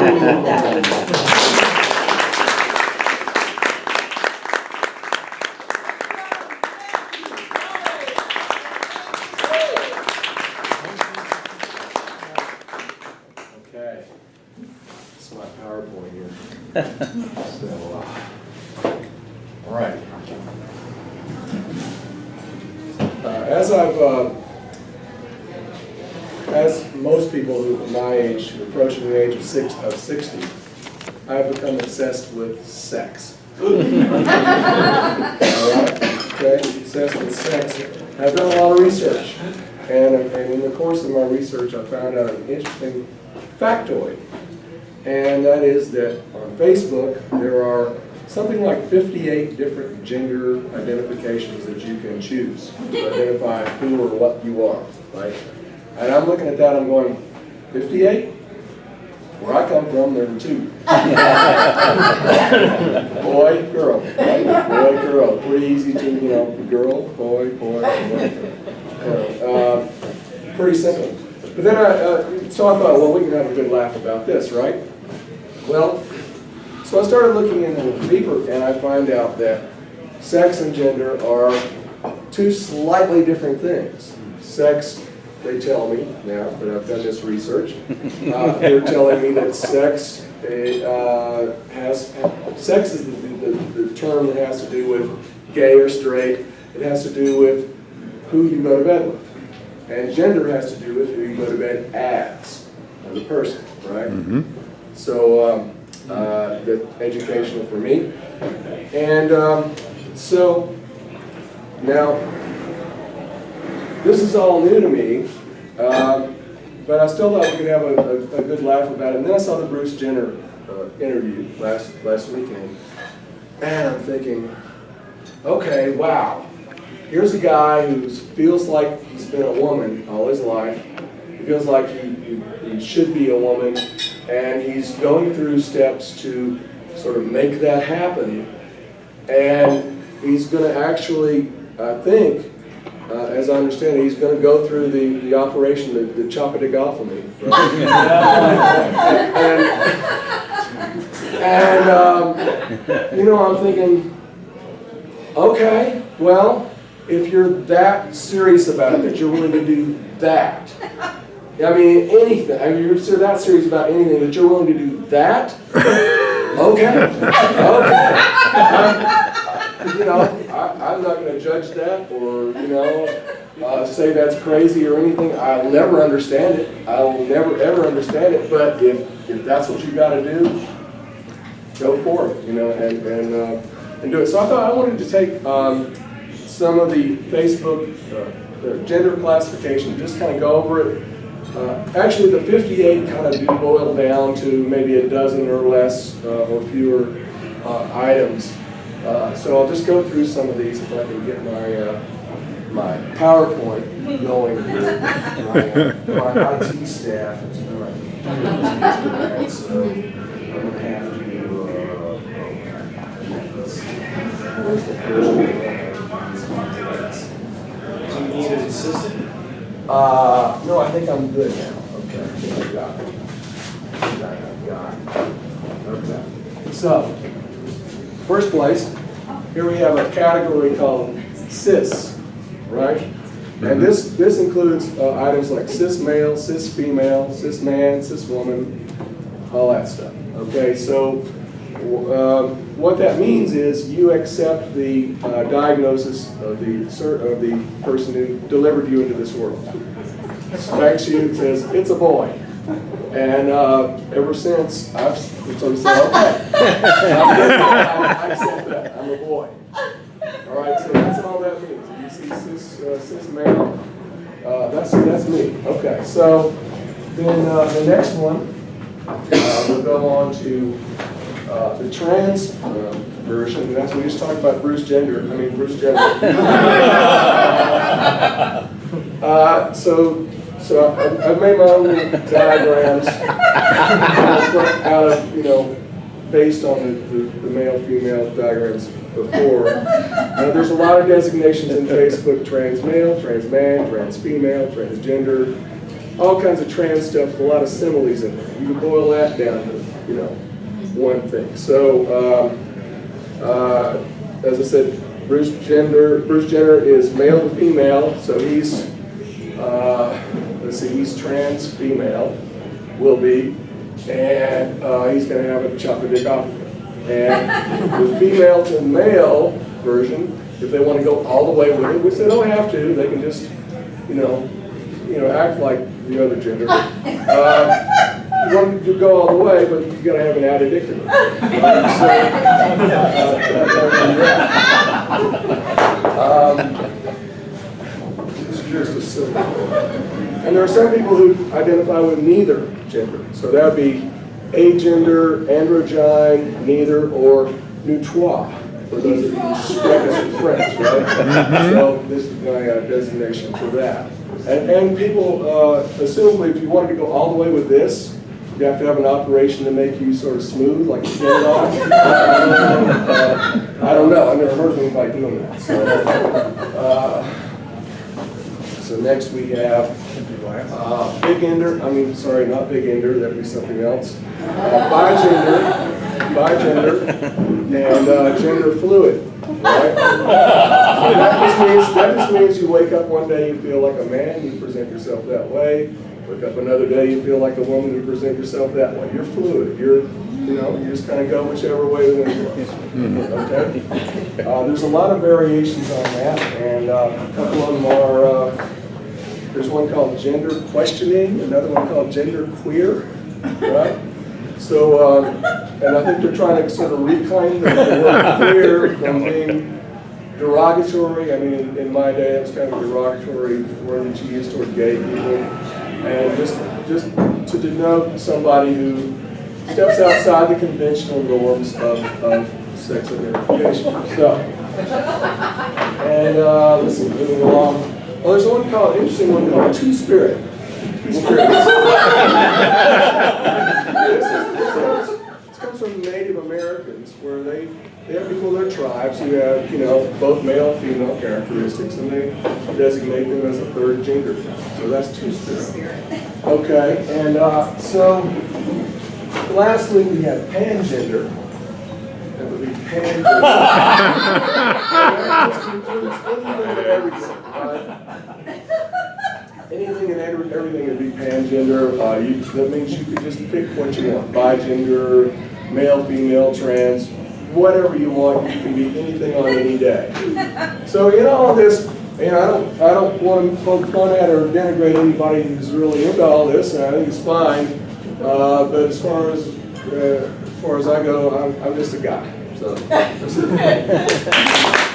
Okay, this is my PowerPoint here. So, all right. As most people who are my age, approaching the age of 60, I've become obsessed with sex. All right? Okay, obsessed with sex. I've done a lot of research, and in the course of my research, I found out an interesting factoid, and that is that on Facebook there are something like 58 different gender identifications that you can choose to identify who or what you are, right? And I'm looking at that, I'm going, 58? Where I come from, there are 2. Boy, girl, right? Boy, girl. Pretty easy to, girl, boy, boy, girl. Pretty simple. But then so I thought, well, we can have a good laugh about this, right? Well, so I started looking in a little deeper, and I find out that sex and gender are 2 slightly different things. Sex, they tell me now that I've done this research, they're telling me that sex sex is the term that has to do with gay or straight. It has to do with who you go to bed with. And gender has to do with who you go to bed as a person, right? Mm-hmm. So that's educational for me. And so now, this is all new to me, but I still thought we could have a good laugh about it. And then I saw the Bruce Jenner interview last weekend, and I'm thinking, okay, wow. Here's a guy who feels like he's been a woman all his life. He feels like he should be a woman, and he's going through steps to sort of make that happen. And he's going to actually, I think, as I understand it, he's going to go through the operation, the chopadigophomy. Right? and I'm thinking, okay, well, if you're that serious about it, that you're willing to do that. I mean, anything. I mean, you're that serious about anything that you're willing to do that. Okay. I'm not going to judge that or say that's crazy or anything. I'll never understand it. I'll never ever understand it. But if that's what you got to do, go for it. And do it. So I thought I wanted to take some of the Facebook gender classification, just kind of go over it. Actually, the 58 kind of do boil down to maybe a dozen or less or fewer items. So I'll just go through some of these if I can get my PowerPoint going here. My IT staff is not. So I'm going to have to. Where's the first one? Do you need an assistant? No, I think I'm good now. Okay, I got it. Okay. So, first place, here we have a category called cis, right? Mm-hmm. And this includes items like cis male, cis female, cis man, cis woman, all that stuff. Okay, so what that means is you accept the diagnosis of the person who delivered you into this world. Specs you and says, it's a boy. And ever since, I've sort of said, okay, I accept that, I'm a boy. All right, so that's all that means. If you see cis male, that's me. Okay, so then the next one, we'll go on to the trans version, and that's, we just talked about Bruce Jenner. So I've made my own diagrams out of, based on the male-female diagrams before. There's a lot of designations in Facebook: trans male, trans man, trans female, transgender, all kinds of trans stuff with a lot of similes in there. You can boil that down to you know, one thing. So, as I said, Bruce Jenner is male to female, so he's, let's see, he's trans female, will be, and he's going to have a chop a dick off of him. And the female to male version, if they want to go all the way with it, which they don't have to, they can just, you know, act like the other gender. You want to go all the way, but you got to have an added dick to it. This is just a silly. And there are some people who identify with neither gender. So that would be agender, androgyne, neither, or neutrois. For those of you who represent French, right? So this is my designation for that. And people assume if you wanted to go all the way with this, you have to have an operation to make you sort of smooth, like a skin dog. I don't know. I've never heard of anybody doing that. So next we have big ender. I mean, sorry, not big ender. That would be something else. Bigender, and gender fluid. Right? So that just means you wake up one day, you feel like a man, you present yourself that way. Wake up another day, you feel like a woman, you present yourself that way. You're fluid. You just kind of go whichever way the wind blows. Okay? There's a lot of variations on that, and a couple of them are, there's one called gender questioning, another one called gender queer, right? So, and I think they're trying to sort of reclaim the word queer from being derogatory. I mean, in my day, it was kind of a derogatory word that you used toward gay people. And just to denote somebody who steps outside the conventional norms of sex identification. So, and let's see, moving along. Oh, there's one called, interesting one called Two-Spirit. Two-Spirit. This comes from Native Americans, where they have people in their tribes who have, both male and female characteristics, and they designate them as a third gender. So that's Two-Spirit. Okay, and so lastly we have Pangender. That would be Pangender. And that just includes anything and everything. Anything and everything would be Pangender. That means you could just pick what you want. Bigender, male, female, trans, whatever you want. You can be anything on any day. So in all of this, I don't want to poke fun at or denigrate anybody who's really into all this, and I think it's fine. But as far as I go, I'm just a guy. So that's it.